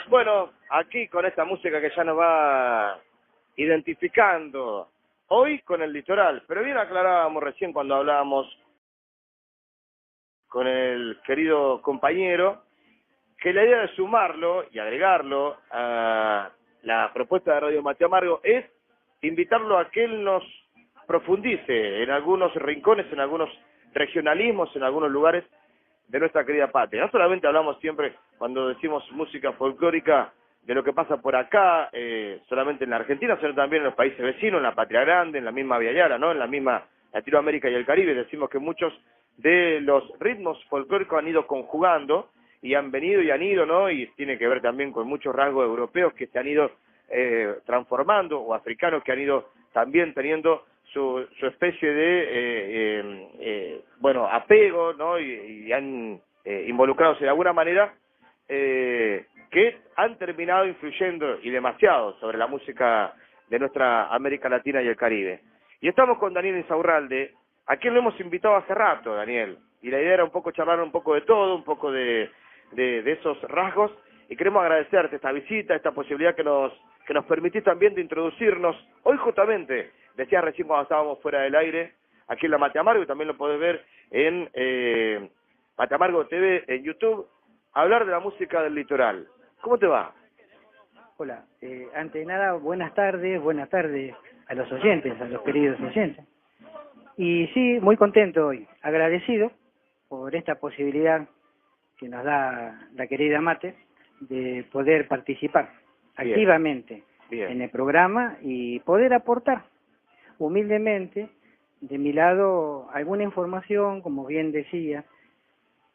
Bueno, aquí con esta música que ya nos va identificando hoy con el litoral, pero bien aclarábamos recién cuando hablábamos con el querido compañero que la idea de sumarlo y agregarlo a la propuesta de Radio Mate Amargo es invitarlo a que él nos profundice en algunos rincones, en algunos regionalismos, en algunos lugares de nuestra querida patria. No solamente hablamos siempre, cuando decimos música folclórica, de lo que pasa por acá, solamente en la Argentina, sino también en los países vecinos, en la Patria Grande, en la misma Via Yala, ¿no? En la misma Latinoamérica y el Caribe. Decimos que muchos de los ritmos folclóricos han ido conjugando y han venido y han ido, ¿no? Y tiene que ver también con muchos rasgos europeos que se han ido transformando, o africanos que han ido también teniendo su especie de, bueno, apego, ¿no? Y han involucrados de alguna manera, que han terminado influyendo y demasiado sobre la música de nuestra América Latina y el Caribe. Y estamos con Daniel Insaurralde, a quien lo hemos invitado hace rato, Daniel, y la idea era un poco charlar un poco de todo, un poco de esos rasgos, y queremos agradecerte esta visita, esta posibilidad que nos permitís también de introducirnos. Hoy justamente, decías recién cuando estábamos fuera del aire, aquí en la Mate Amargo, y también lo podés ver en Mate Amargo TV en YouTube, hablar de la música del litoral. ¿Cómo te va? Hola, ante nada, buenas tardes a los oyentes, a los queridos oyentes. Y sí, muy contento hoy, agradecido por esta posibilidad que nos da la querida Mate de poder participar activamente en el programa y poder aportar humildemente de mi lado alguna información, como bien decía,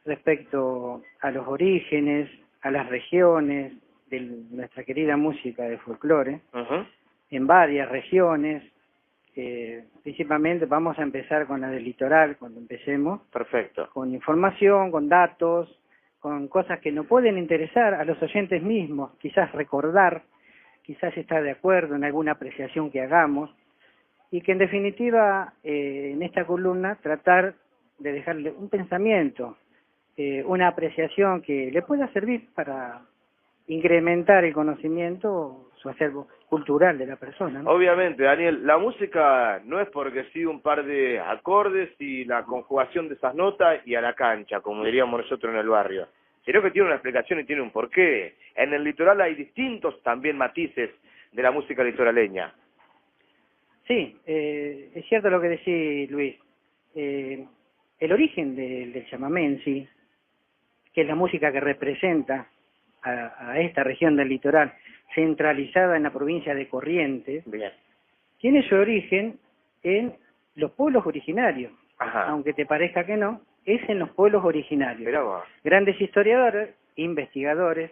respecto a los orígenes, a las regiones de nuestra querida música de folclore, en varias regiones. Principalmente vamos a empezar con la del litoral cuando empecemos. Perfecto. Con información, con datos, con cosas que nos pueden interesar a los oyentes mismos, quizás recordar, quizás estar de acuerdo en alguna apreciación que hagamos, y que en definitiva en esta columna tratar de dejarle un pensamiento, una apreciación que le pueda servir para incrementar el conocimiento, su acervo cultural de la persona, ¿no? Obviamente, Daniel, la música no es porque sigue un par de acordes y la conjugación de esas notas y a la cancha, como diríamos nosotros en el barrio, sino que tiene una explicación y tiene un porqué. En el litoral hay distintos también matices de la música litoraleña. Sí, es cierto lo que decís, Luis. El origen del chamamé en sí, que es la música que representa a esta región del litoral, centralizada en la provincia de Corrientes, tiene su origen en los pueblos originarios. Ajá. Aunque te parezca que no, es en los pueblos originarios. Mirá vos. Grandes historiadores, investigadores,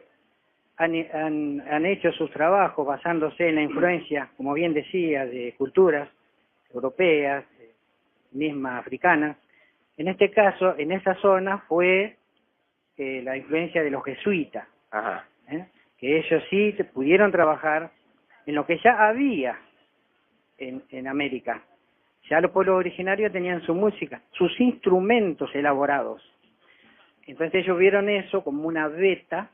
han hecho sus trabajos basándose en la influencia, como bien decía, de culturas europeas, mismas africanas. En este caso, en esa zona fue la influencia de los jesuitas. Ajá. Que ellos sí pudieron trabajar en lo que ya había en América. Ya los pueblos originarios tenían su música, sus instrumentos elaborados. Entonces ellos vieron eso como una beta,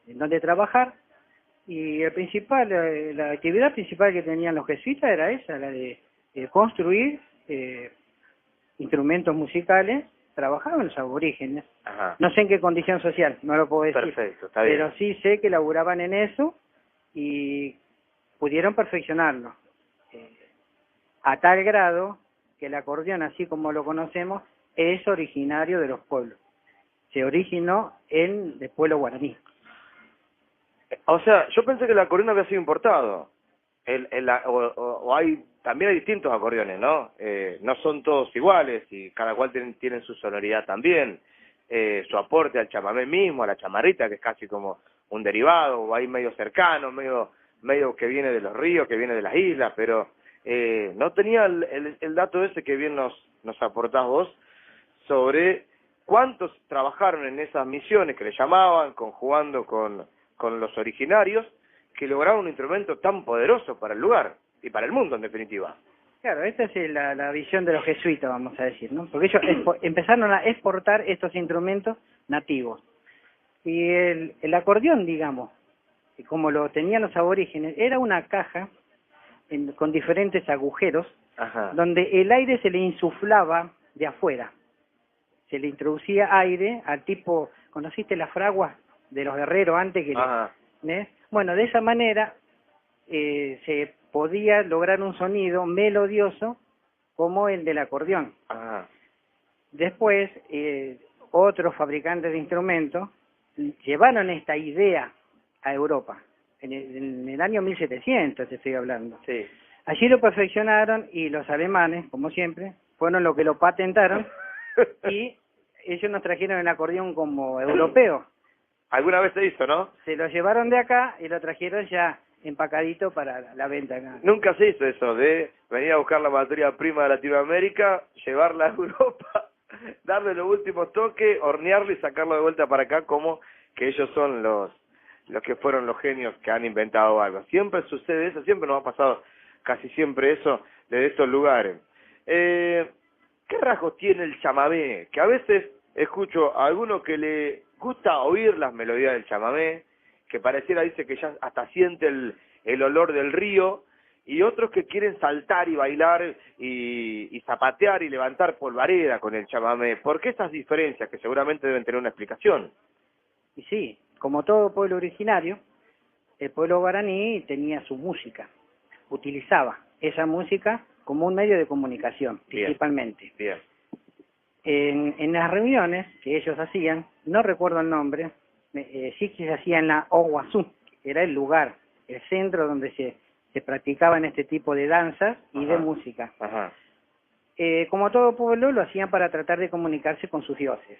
en donde trabajar, y la actividad principal que tenían los jesuitas era esa, la de construir instrumentos musicales. Trabajaban los aborígenes. Ajá. No sé en qué condición social, no lo puedo decir. Perfecto, está bien. Pero sí sé que laburaban en eso y pudieron perfeccionarlo. A tal grado que el acordeón, así como lo conocemos, es originario de los pueblos. Se originó en el pueblo guaraní. O sea, yo pensé que el acordeón había sido importado. También hay distintos acordeones, ¿no? No son todos iguales y cada cual tienen su sonoridad también, su aporte al chamamé mismo, a la chamarrita, que es casi como un derivado, o ahí medio cercano, medio que viene de los ríos, que viene de las islas, pero no tenía el dato ese que bien nos aportás vos sobre cuántos trabajaron en esas misiones que le llamaban, conjugando con los originarios, que lograron un instrumento tan poderoso para el lugar y para el mundo en definitiva. Claro, esta es la visión de los jesuitas, vamos a decir, ¿no? Porque ellos empezaron a exportar estos instrumentos nativos. Y el acordeón, digamos, como lo tenían los aborígenes, era una caja con diferentes agujeros, Ajá. donde el aire se le insuflaba de afuera. Se le introducía aire al tipo, ¿conociste las fraguas de los herreros antes? Ajá. Bueno, de esa manera se podía lograr un sonido melodioso como el del acordeón. Ajá. Después, otros fabricantes de instrumentos llevaron esta idea a Europa, en el año 1700 te estoy hablando. Sí. Allí lo perfeccionaron y los alemanes, como siempre, fueron los que lo patentaron y ellos nos trajeron el acordeón como europeo. ¿Alguna vez se hizo, no? Se lo llevaron de acá y lo trajeron ya empacadito para la venta acá. Nunca se hizo eso de venir a buscar la materia prima de Latinoamérica, llevarla a Europa, darle los últimos toques, hornearlo y sacarlo de vuelta para acá, como que ellos son los que fueron los genios que han inventado algo. Siempre sucede eso, siempre nos ha pasado casi siempre eso desde estos lugares. ¿Qué rasgos tiene el chamamé? Que a veces escucho a alguno que le gusta oír las melodías del chamamé, que pareciera, dice que ya hasta siente el olor del río, y otros que quieren saltar y bailar y zapatear y levantar polvareda con el chamamé. ¿Por qué estas diferencias? Que seguramente deben tener una explicación. Y sí, como todo pueblo originario, el pueblo guaraní tenía su música, utilizaba esa música como un medio de comunicación, principalmente. Bien. En las reuniones que ellos hacían, no recuerdo el nombre, sí que se hacía en la Oguazú, que era el lugar, el centro donde se practicaban este tipo de danzas y Ajá. de música. Ajá. Como todo pueblo, lo hacían para tratar de comunicarse con sus dioses,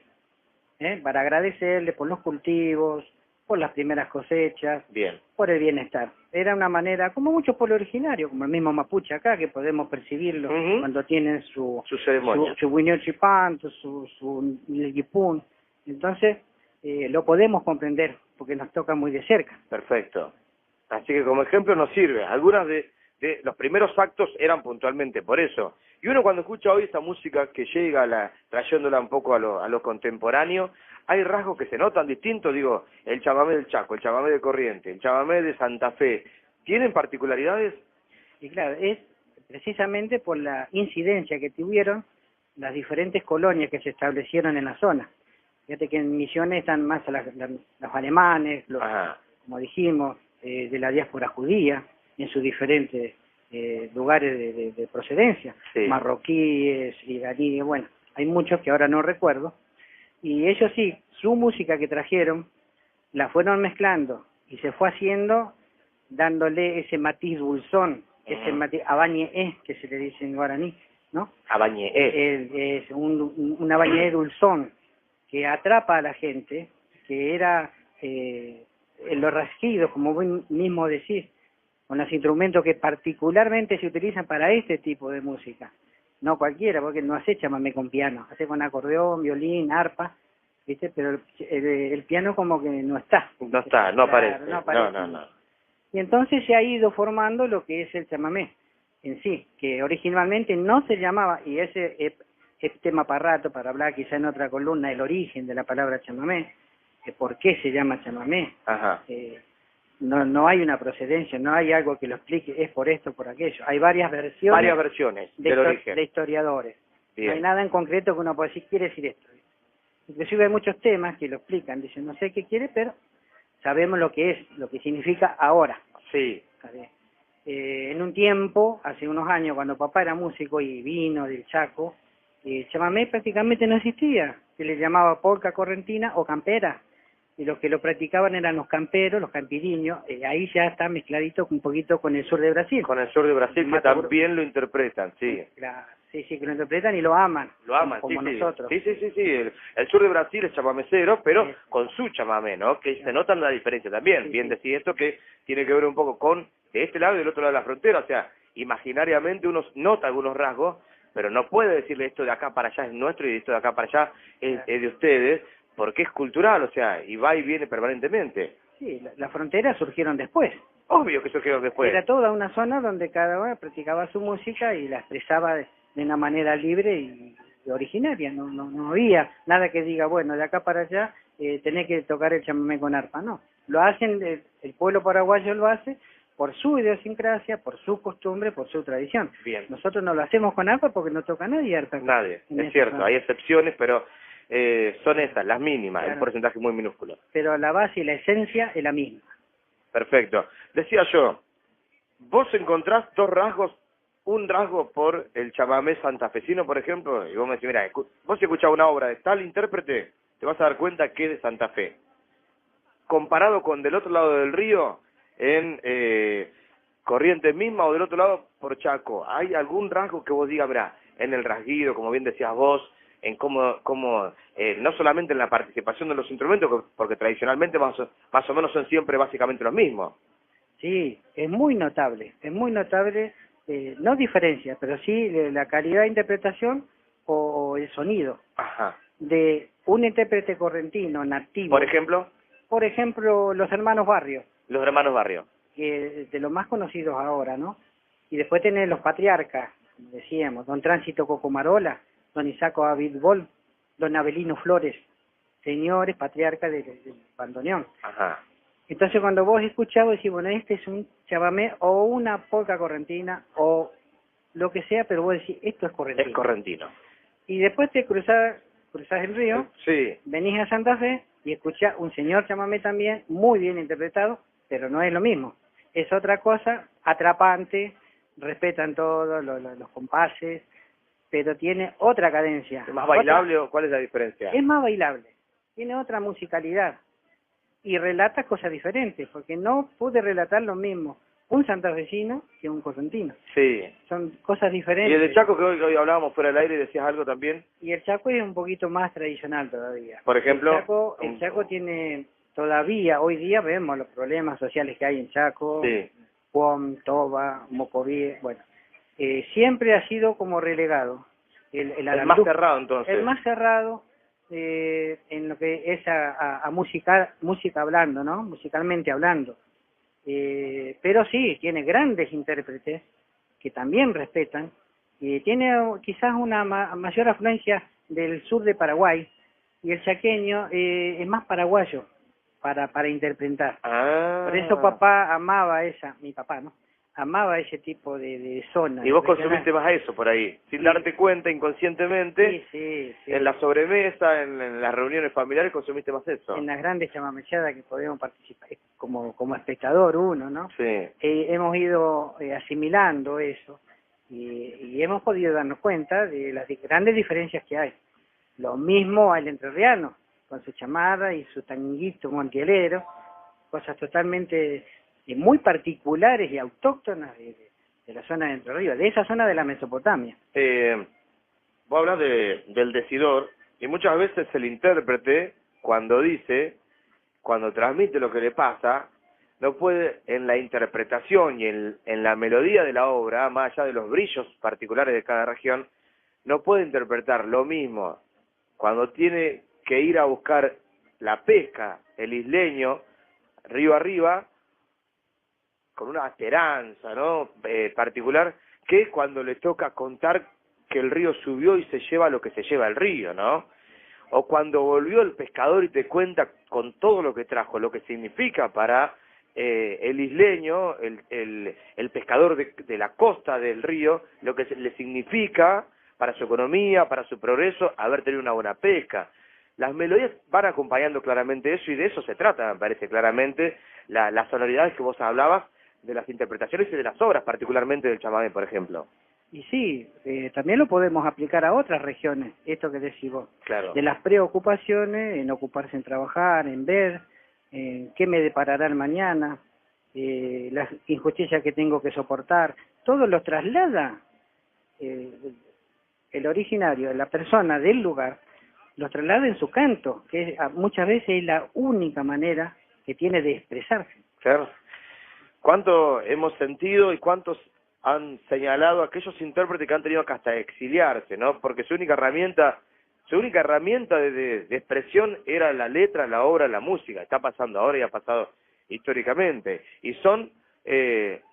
para agradecerle por los cultivos, por las primeras cosechas, Bien. por el bienestar. Era una manera, como muchos pueblos originarios, como el mismo mapuche acá, que podemos percibirlo cuando tienen su ceremonia, su Huiñol-Chipán, su Yipún. Entonces, lo podemos comprender, porque nos toca muy de cerca. Perfecto. Así que como ejemplo nos sirve. Algunas de los primeros actos eran puntualmente por eso. Y uno cuando escucha hoy esta música que llega, trayéndola un poco a lo contemporáneo, hay rasgos que se notan distintos, digo, el chamamé del Chaco, el chamamé de Corrientes, el chamamé de Santa Fe, ¿tienen particularidades? Y claro, es precisamente por la incidencia que tuvieron las diferentes colonias que se establecieron en la zona. Fíjate que en Misiones están más los alemanes, como dijimos, de la diáspora judía, en sus diferentes lugares de procedencia, sí. Marroquíes, iraníes, bueno, hay muchos que ahora no recuerdo, y ellos sí, su música que trajeron, la fueron mezclando, y se fue haciendo, dándole ese matiz dulzón, ese matiz abañe, que se le dice en guaraní, ¿no? Abañe. Es un abañe dulzón, que atrapa a la gente, que era los rasquidos, como vos mismo decís, con los instrumentos que particularmente se utilizan para este tipo de música. No cualquiera, porque no hace chamamé con piano, hace con acordeón, violín, arpa, ¿viste? Pero el piano como que no está. No está, no aparece. No aparece. No. Y entonces se ha ido formando lo que es el chamamé en sí, que originalmente no se llamaba, y ese es tema para rato, para hablar quizá en otra columna, el origen de la palabra chamamé, por qué se llama chamamé. Ajá. No hay una procedencia, no hay algo que lo explique, es por esto, por aquello. Hay varias versiones del origen de historiadores. Bien. No hay nada en concreto que uno pueda decir, quiere decir esto. Inclusive hay muchos temas que lo explican, dicen, no sé qué quiere, pero sabemos lo que es, lo que significa ahora. Sí. En un tiempo, hace unos años, cuando papá era músico y vino del Chaco, chamamé prácticamente no existía. Se le llamaba polca correntina o campera. Y los que lo practicaban eran los camperos, los campiriños, ahí ya está mezcladito un poquito con el sur de Brasil. Con el sur de Brasil, que también lo interpretan, sí. Sí, que lo interpretan y lo aman. Lo aman, como sí, nosotros. Sí. El sur de Brasil es chamamecero, pero con su chamamé, ¿no? Que se nota la diferencia también. Bien decís esto, que tiene que ver un poco con de este lado y del otro lado de la frontera. O sea, imaginariamente uno nota algunos rasgos, pero no puede decirle esto de acá para allá es nuestro y esto de acá para allá es de ustedes, porque es cultural, o sea, y va y viene permanentemente. Sí, las fronteras surgieron después. Obvio que surgieron después. Era toda una zona donde cada uno practicaba su música y la expresaba de una manera libre y originaria. No había nada que diga, bueno, de acá para allá tenés que tocar el chamamé con arpa, no. Lo hacen, el pueblo paraguayo lo hace por su idiosincrasia, por su costumbre, por su tradición. Bien. Nosotros no lo hacemos con arpa porque no toca nadie arpa. Nadie, es cierto, hay excepciones, pero son esas, las mínimas, claro. Un porcentaje muy minúsculo. Pero la base y la esencia es la misma. Perfecto. Decía yo, vos encontrás dos rasgos, un rasgo por el chamamé santafesino, por ejemplo, y vos me decís, mira, vos escuchás una obra de tal intérprete, te vas a dar cuenta que es de Santa Fe. Comparado con del otro lado del río, en Corrientes misma o del otro lado por Chaco, ¿hay algún rasgo que vos digas, mira, en el rasguido, como bien decías vos, en cómo no solamente en la participación de los instrumentos, porque tradicionalmente más o menos son siempre básicamente los mismos? Sí, es muy notable, no diferencia, pero sí la calidad de interpretación o el sonido. Ajá. De un intérprete correntino nativo. ¿Por ejemplo? Por ejemplo, los hermanos Barrio. Los hermanos Barrio. Que de los más conocidos ahora, ¿no? Y después tenés los patriarcas, como decíamos, don Tránsito Cocomarola, don Isaco Abitbol, don Abelino Flores, señores patriarcas del bandoneón. Ajá. Entonces cuando vos escuchás, vos decís, bueno, este es un chamamé o una polca correntina o lo que sea, pero vos decís, esto es correntino. Es correntino. Y después te cruzás el río, sí. Venís a Santa Fe y escuchás un señor chamamé también, muy bien interpretado, pero no es lo mismo. Es otra cosa, atrapante, respetan todos los compases, pero tiene otra cadencia. ¿Es más bailable o cuál es la diferencia? Es más bailable, tiene otra musicalidad y relata cosas diferentes, porque no pude relatar lo mismo un santafesino que un correntino. Sí. Son cosas diferentes. ¿Y el de Chaco, que hoy hablábamos fuera del aire y decías algo también? Y el Chaco es un poquito más tradicional todavía. Por ejemplo... El Chaco tiene, todavía, hoy día vemos los problemas sociales que hay en Chaco, sí. Puom, Toba, Mocoví, bueno. Siempre ha sido como relegado. El más cerrado, entonces. El más cerrado en lo que es a música hablando, ¿no? Musicalmente hablando. Pero sí, tiene grandes intérpretes que también respetan. Tiene quizás una mayor afluencia del sur de Paraguay y el chaqueño es más paraguayo para interpretar. Ah. Por eso papá amaba mi papá, ¿no? Amaba ese tipo de zona. Y vos consumiste más eso por ahí, sin darte cuenta inconscientemente. Sí. En la sobremesa, en las reuniones familiares consumiste más eso. En las grandes chamamechadas que podemos participar, como espectador uno, ¿no? Sí. Hemos ido asimilando eso y hemos podido darnos cuenta de las grandes diferencias que hay. Lo mismo al entrerriano, con su chamada y su tanguito montielero, cosas totalmente muy particulares y autóctonas de la zona de Entre Ríos, de esa zona de la Mesopotamia. Vos hablas del decidor, y muchas veces el intérprete, cuando transmite lo que le pasa, no puede, en la interpretación y en la melodía de la obra, más allá de los brillos particulares de cada región, no puede interpretar lo mismo cuando tiene que ir a buscar la pesca, el isleño, río arriba, con una esperanza, ¿no? Particular, que cuando le toca contar que el río subió y se lleva lo que se lleva el río, ¿no? O cuando volvió el pescador y te cuenta con todo lo que trajo, lo que significa para el isleño, el pescador de la costa del río, lo que le significa para su economía, para su progreso, haber tenido una buena pesca. Las melodías van acompañando claramente eso, y de eso se trata, me parece claramente, las sonoridades que vos hablabas, de las interpretaciones y de las obras, particularmente del chamamé, por ejemplo. Y sí, también lo podemos aplicar a otras regiones, esto que decís vos. Claro. De las preocupaciones, en ocuparse en trabajar, en ver, qué me deparará el mañana, las injusticias que tengo que soportar, todo lo traslada el originario, la persona del lugar, lo traslada en su canto, que muchas veces es la única manera que tiene de expresarse. Claro. ¿Cuánto hemos sentido y cuántos han señalado a aquellos intérpretes que han tenido que hasta exiliarse, ¿no? Porque su única herramienta de expresión era la letra, la obra, la música. Está pasando ahora y ha pasado históricamente. Y son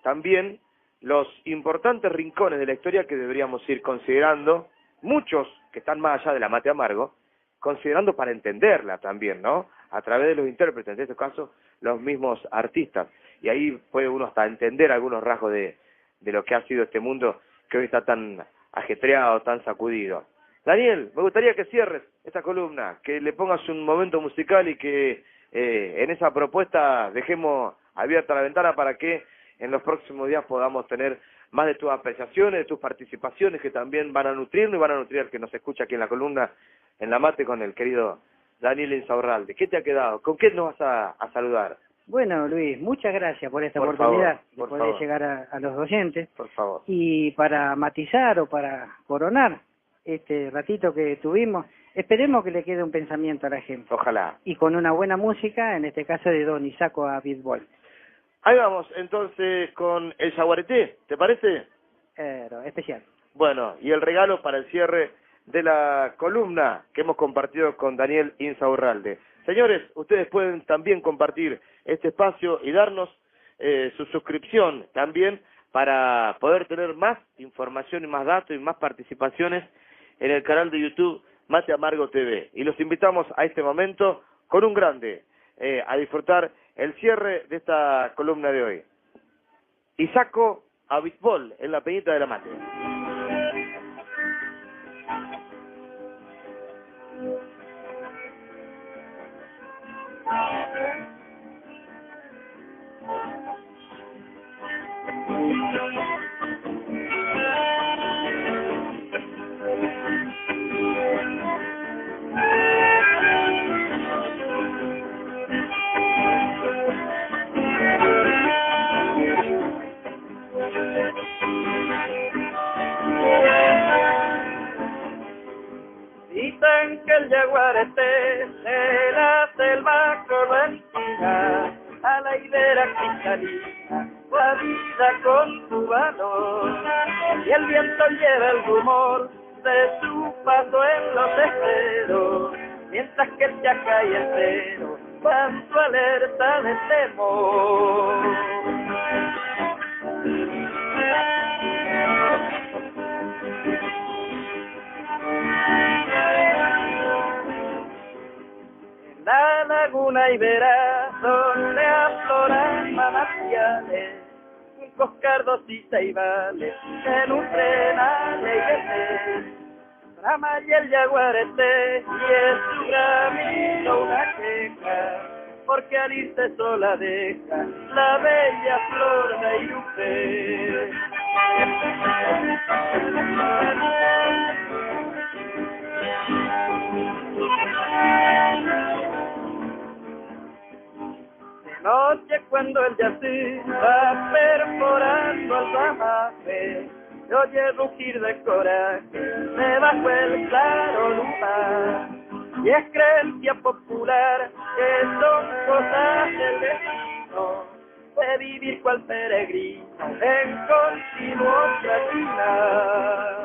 también los importantes rincones de la historia que deberíamos ir considerando, muchos que están más allá de la mate amargo, considerando para entenderla también, ¿no? A través de los intérpretes, en este caso, los mismos artistas. Y ahí puede uno hasta entender algunos rasgos de lo que ha sido este mundo que hoy está tan ajetreado, tan sacudido. Daniel, me gustaría que cierres esta columna, que le pongas un momento musical y que en esa propuesta dejemos abierta la ventana para que en los próximos días podamos tener más de tus apreciaciones, de tus participaciones, que también van a nutrirnos y van a nutrir al que nos escucha aquí en la columna, en la mate, con el querido Daniel Insaurralde. ¿Qué te ha quedado? ¿Con qué nos vas a saludar? Bueno, Luis, muchas gracias por esta oportunidad de poder favor. llegar a los oyentes. Por favor. Y para matizar o para coronar este ratito que tuvimos, esperemos que le quede un pensamiento a la gente. Ojalá. Y con una buena música, en este caso de Don Isaco a Beatball. Ahí vamos, entonces, con el Yaguareté, ¿te parece? Especial. Bueno, y el regalo para el cierre de la columna que hemos compartido con Daniel Insaurralde. Señores, ustedes pueden también compartir este espacio y darnos su suscripción también para poder tener más información y más datos y más participaciones en el canal de YouTube Mate Amargo TV. Y los invitamos a este momento con un grande a disfrutar el cierre de esta columna de hoy. Isaco a Beatball en la Peñita de la Mate. Dicen que el Yaguareté de la selva correntina a la higuera cristalina la vida con su valor, y el viento lleva el rumor de su paso en los esteros, mientras que el chaca y el cero van su alerta de temor. La laguna Ibera, donde afloran manantiales, coscardos y ceibales, se nutren alegremente. Brahma y el Yaguareté, y es su gramito una queja, porque al irse sola deja la bella flor de Irupé. Noche cuando el yacir va perforando el ramaje, se oye rugir de coraje debajo el claro lunar, y es creencia popular que son cosas del destino, de vivir cual peregrino en continuo tratinar.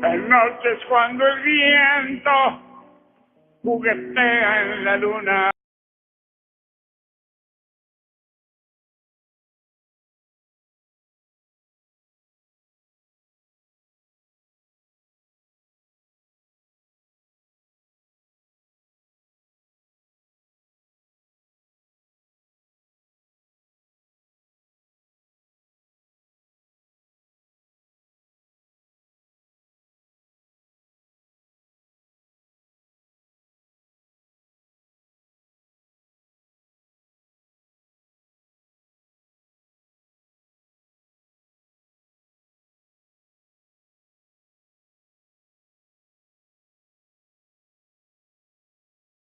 En noches cuando el viento juguetea en la luna.